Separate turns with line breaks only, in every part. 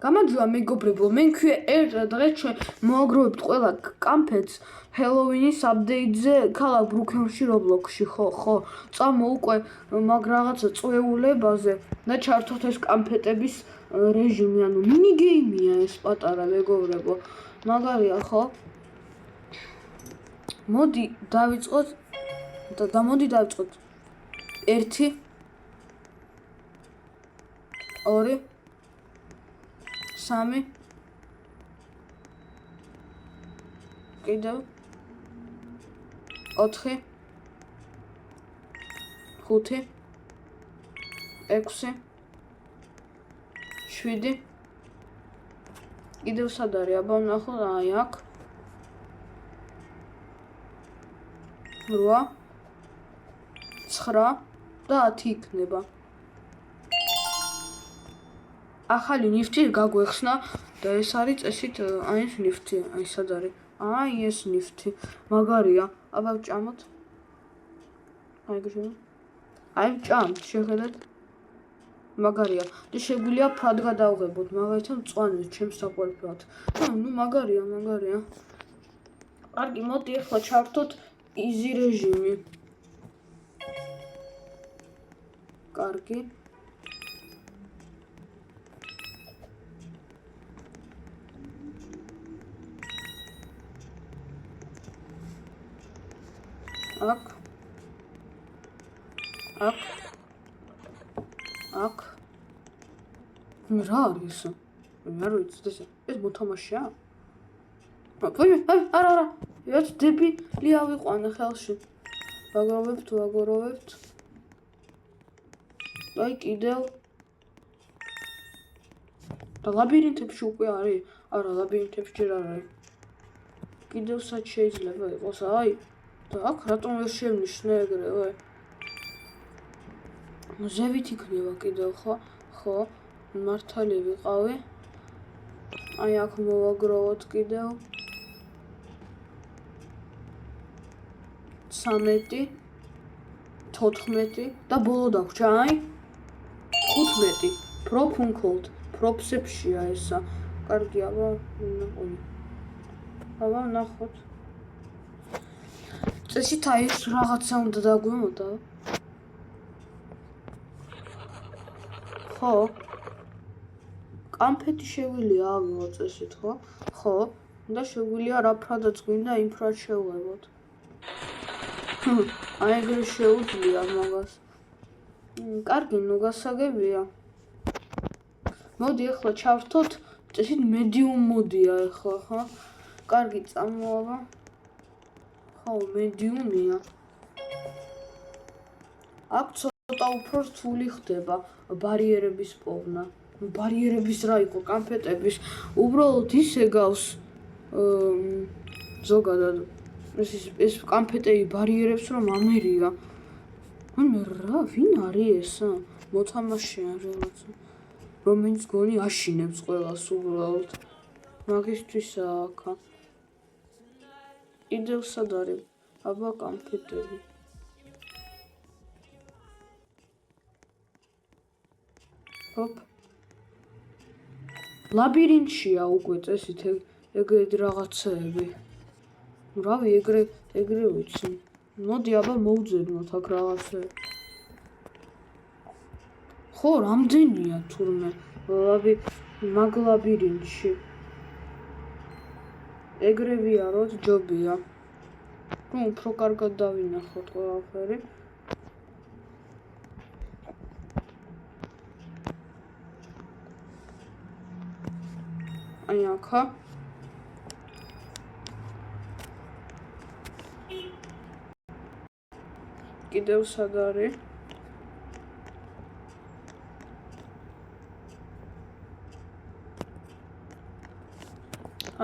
გამარჯობა მეგობრებო, მე მქვია ერთ დღეს ჩვენ მოვაგროვებთ ყველა კამფეტს ჰელოვინის აპდეიტზე ქალაქ ბრუკლინში რობლოქსში, ხო, წამო უკვე მაგ რაღაცა წვეულებაზე და ჩართოთ ეს კამფეტების რეჟიმი, ანუ მინიგეიმია ეს პატარა მეგობრებო, მაგარია ხო? მოდი დავიწყოთ და მოდი დავიწყოთ 1 2 3 კიდევ 4 5 6 7 კიდევ სად არის? აბა ვნახოთ, აი აქ 8 9 და 10 იქნება. ახალი ნიფტი გაგვეხსნა და ეს არის წესით აი ეს ნიფტი, აი სად არის? აი ეს ნიფტი მაგარია. აბა ვჭამოთ. აი გრე. აი ვჭამთ, შეხედეთ. მაგარია. და შეგვიძლია ფრად გადავღებოთ, მაგალითად მწვანეს ჩემს საყვარელად. ნუ მაგარია. კარგი, მოდი ახლა ჩავთოთ easy რეჟიმი. კარგი. აქ რა არის? მე არ ვიცი, ეს მოთამაშეა? არა, ეს დებილი ავიყვანე ხელში. ვაგროვებთ. აი კიდევ და ლაბირინთებში უკვე არის? არა, ლაბირინთებში ჯერ არ არის. კიდევ სად შეიძლება იყოს? აი და აქ რატომ ვერ შევნიშნე ეგრევე? ზევით იქნება კიდევ ხო? მართალი ვიყავი. აი აქ მოვაგროვოთ კიდევ 13 14 და ბოლო დაგვრჩა აი 15 პროფუნკოლდ პროფსეფშია ესა. კარგი, აბა ვნახოთ. წესით აი ეს რაღაცა უნდა დაგვემოდა. ხო? კამფეტი შეგვიძლია ავიღოთ წესით, ხო? და შეგვიძლია რა ფრადაც გვინდა იმ ფრად შევღებოთ. აი ეგრე შეუძლია მაგას. კარგი, ნუ გასაგებია. მოდი ახლა ჩავრთოთ წესით მედიუმ მოდია ახლა, ხო? კარგი, წამოავა. ხო, მედიუმია. აქ ცოტა უფრო რთული ხდება ბარიერების პოვნა. ბარიერების რა იყო კამფეტების? უბრალოდ ისე გავს ზოგადად ეს კამფეტები ბარიერებს რომ ამერია. ანუ რა, ვინ არის ესა? მოთამაშეა რაღაცა. რომელიც გონი აშინებს ყველას უბრალოდ. მაგისთვისაა აქა. კიდევ სად არის? აბა კამფეტები. ჰოპ. ლაბირინთშია უკვე წესით ეგრე რაღაცეები. რავი, ეგრე ვიცი. მოდი აბა მოვძებნოთ აქ რაღაცეები. ხო, რამდენია თურმე მაგ ლაბირინთში. ეგრე ვიაროთ, ჯობია. ნუ უფრო კარგად დავინახოთ ყველაფერი. აი აქა. კიდევ სად არის?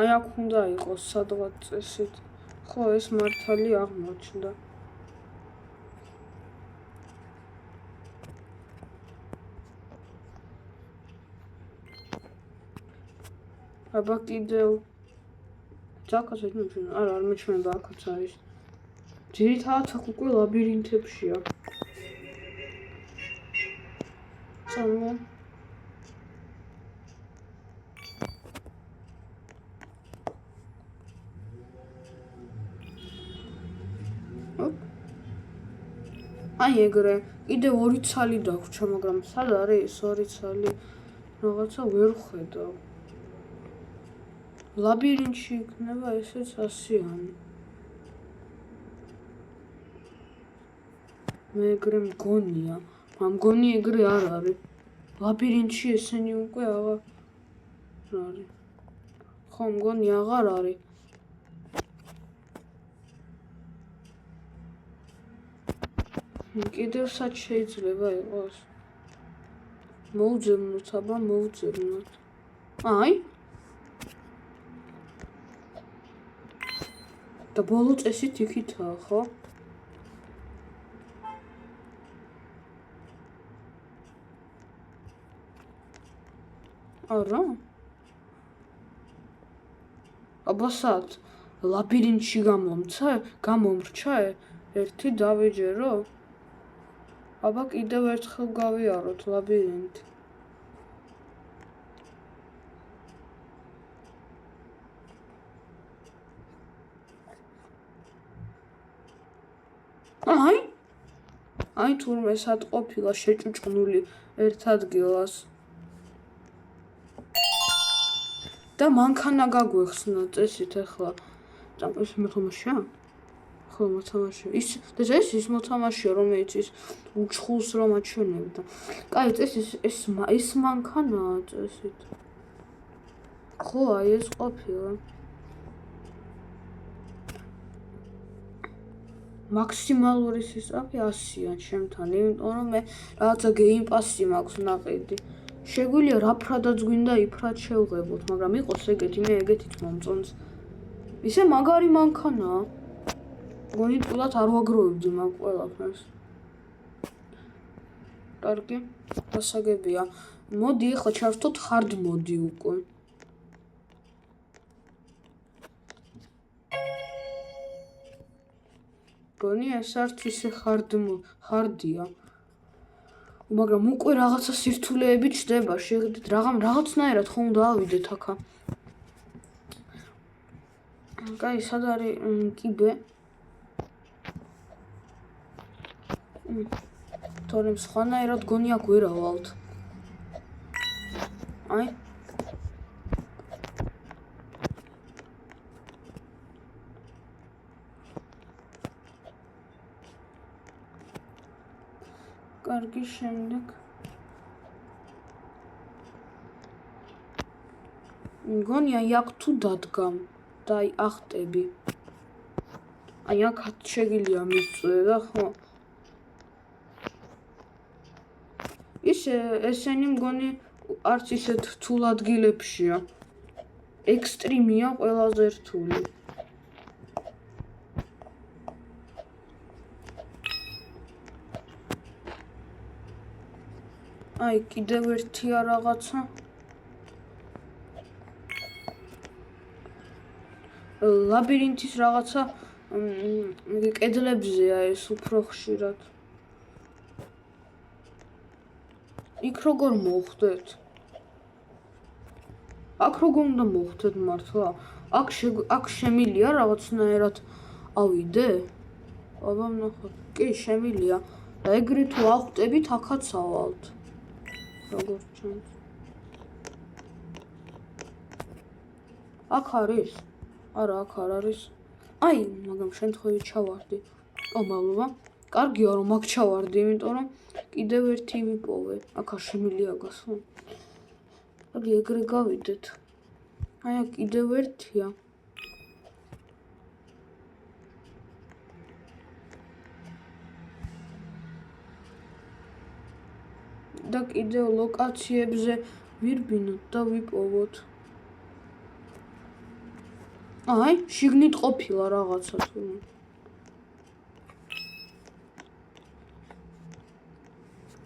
აი აქ უნდა იყოს სადღაც წესით. ხო, ეს მართალი აღმოჩნდა. აბა კიდევ ძაკას ეჩვენა, არა, არ მეჩვენება, აქაც არის. ძირითადად აქ უკვე ლაბირინთებშია. წამო აი ეგრე კიდევ 2 ცალი დაგვრჩა, მაგრამ სად არის 2 ცალი? რაღაცა ვერ ხედავ. ლაბირინთში იქნება ესეც 100-იანი. მე ეგრე მგონია, მგონი ეგრე არ არის. ლაბირინთში ესენი უკვე აღარ არის. ხო, მგონი აღარ არის. კიდევ სად შეიძლება იყოს? მოვძებნოთ, აბა მოვძებნოთ. აი. და ბოლო წესით იქითაა, ხო? არა. აბა სად? ლაბირინთში გამომრჩა? ერთი დავეჯერო? აბა კიდევ ერთხელ გავიაროთ ლაბირინთი. აი თურმე სად ყოფილა შეჭუჭყნული ერთ ადგილას. და მანქანა გაგვეხსნა წესით ახლა. ეს მოთამაშეა? ხო, მოთამაშეა. ის მოთამაშეა, რომელიც ის უჩხულს რომ აჩვენებდა. კაი, ეს მანქანაა წესით. ხო, აი ეს ყოფილა. მაქსიმალური სისწრაფე 100-იან შემთან, იმიტომ რომ მე რაღაცა გეიმ პასი მაქვს ნაყიდი. შეგვიძლია რა ფრადაც გვინდა იფრად შევღებოთ, მაგრამ იყოს ეგეთი, მე ეგეთით მომწონს. ისე მაგარი მანქანაა. გონი თულად არ ვაგროვებდი მაგ ყველაფერს. კარგი, დასაგებია. მოდი ახლა ჩავსვათ hard mode უკვე. გონი ეს არც ისე hard-ია. მაგრამ უკვე რაღაცა სირთულეები ჩდება, შეხედეთ, რაღაცნაირად ხომ დავიდეთ აქა. კაი, სად არის კიბე? თორემ სხვანაირად გონი აქ ვერ ავალთ. აი. კარგი, შემდეგ. მგონია აქ თუ დადგამ და აი ახტები. აი აქ შეგიძლია მიწვე და ხო. ესენი მგონი არც ისეთ რთულ ადგილებშია. ექსტრიმია ყველაზე რთული. აი კიდევ ერთია რაღაცა. ლაბირინთის რაღაცა კედლებზეა ეს უფრო ხშირად. იქ როგორ მოვხვდეთ? აქ როგორ უნდა მოვხვდეთ მართლა? აქ შემილია რაღაცნაირად ავიდე? აბა ნახოთ. კი, შემილია. და ეგრე თუ ახვდებით, აქაც ავალთ. როგორ ჩანს? აქ არის? არა, აქ არ არის. აი, მაგრამ შემთხვევით ჩავარდი. მადლობა. კარგია რომ აქ ჩავარდი, იმიტომ რომ კიდევ ერთი ვიპოვე. აქ შემილია გასვლა. აი, ეგრე გავიდეთ. აი, აქ კიდევ ერთია. და კიდევ ლოკაციებზე ვირბინოთ და ვიპოვოთ. აი, შიგნით ყოფილა რაღაცა თურმე.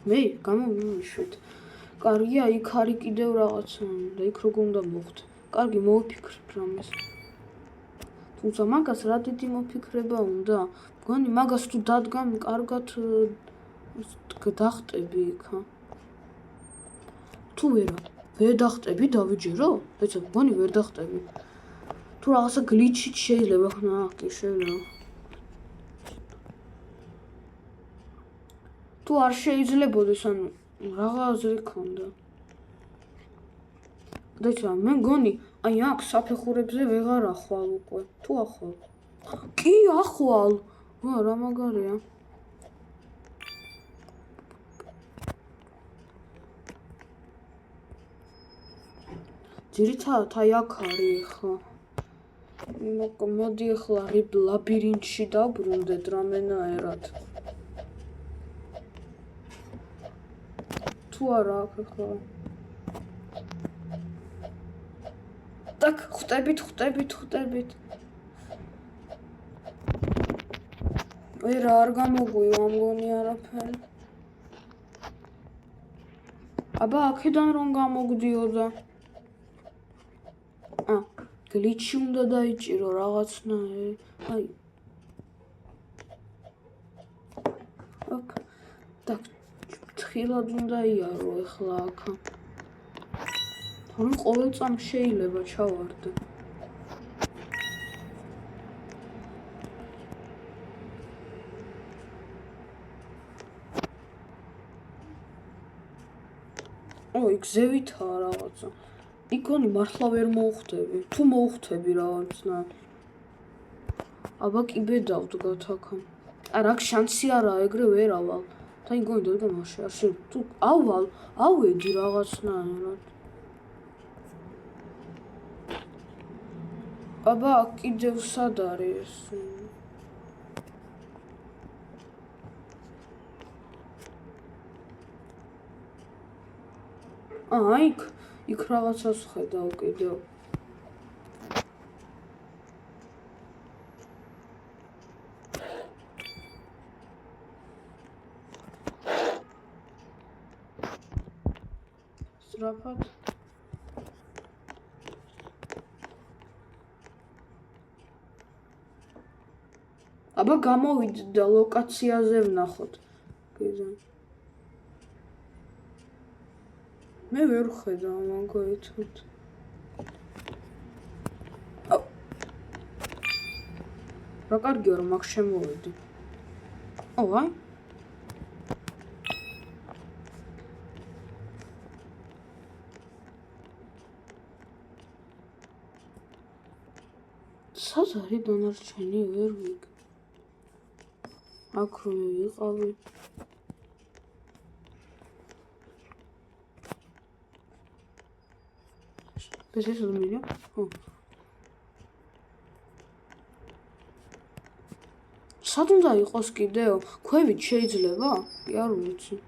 მე გამომიშვით. კარგია, იქ არის კიდევ რაღაცა და იქ როგორ უნდა მოვხდე. კარგი, მოვიფიქრებ რამეს. თუმცა მაგას რა დიდი მოფიქრება უნდა? მგონი მაგას თუ დადგამ, კარგად დახტები იქა. თუ ვერ დახტები, დავიჯერო? ეცა მგონი ვერ დახტები. თუ რაღაცა გლიჩით შეიძლება ხნა, კი შეიძლება. თუ არ შეიძლებოდეს, ანუ რაღა აზრი ქონდა. დაიცა, მე მგონი, აი აქ საფეხურებზე ვეღარ ახვალ უკვე. თუ ახვალ? კი, ახვალ. ვა, რა მაგარია. ძირითადად აი აქ არის ხო? მოდი ახლა ლაბირინთში დავბრუნდეთ რამენაერად. თუ არა აქ ახლა. так, ხვდებით. ვერა არ გამოგვივა მგონი არაფერი. აბა აქედან რომ გამოგვდიოდა. გლიჩი უნდა დაიჭირო რაღაცნაირი. აი. ოპ. так, თხილად უნდა იარო ახლა აქ. თორემ ყოველ წამს შეიძლება ჩავარდე. ой, გზევითაა რაღაცა. იქონი მართლა ვერ მოუხდები. თუ მოუხდები რაღაცნა. აბა კიბე დავდგათ აქ. არა, აქ შანსი არაა, ეგრე ვერ ავალ. და იქონი დადგა მაშინ. თუ ავალ, ავედი რაღაცნაირად. აბა კიდევ სად არის ეს? იქ რაღაცას ხედავ კიდევ. სწრაფად. აბა გამოვიდეთ და ლოკაციაზე ვნახოთ. კიდე. მე ვერ ხედავ მაგოითოთ. რა კარგია რომ აქ შემოვედი. აი. სად არის დანარჩენი ვერ ვიგ. აქ რომ ვიყავი. ეს ის მილია? სად უნდა იყოს კიდევ? ქვევით შეიძლება? კი არ ვიცი.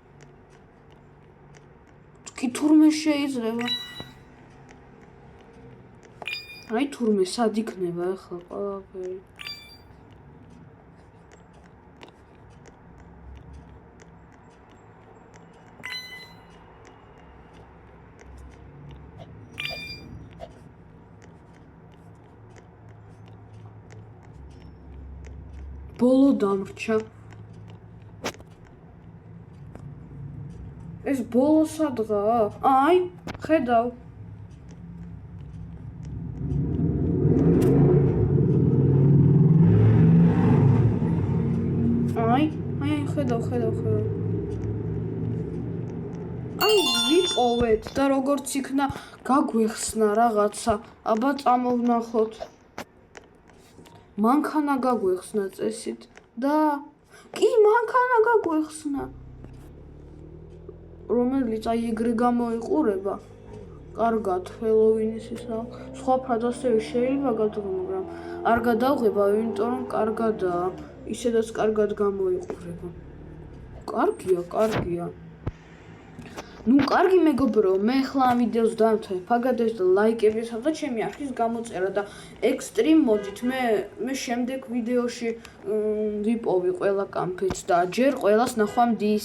კი თურმე შეიძლება. აი თურმე სად იქნება ახლა ყველაფერი? ბოლო დამრჩა. ეს ბოლო სადღაა? აი, ხედავ. აი, ხედავ. აი, ვიპოვეთ და როგორც იქნა გაგვეხსნა რაღაცა. აბა წამოვნახოთ. მანქანა გაგვეხსნა წესით და კი მანქანა გაგვეხსნა. რომელიც აი ეგრე გამოიყურება. კარგად, ჰელოვინის ისა. სხვა ფრაზასები შეიძლება გადაღო, მაგრამ არ გადავღება, იმიტომ რომ კარგადაა. ისედაც კარგად გამოიყურება. კარგია. ნუ კარგი მეგობრო, მე ახლა ამ ვიდეოს დავთვალე. ფაგადებს და ლაიკებისავ და ჩემი არხის გამოწერა და ექსტრიმ მოდით. მე შემდეგ ვიდეოში ვიპოვი ყველა კამფეთს და ჯერ ყველას ნახვა მდის.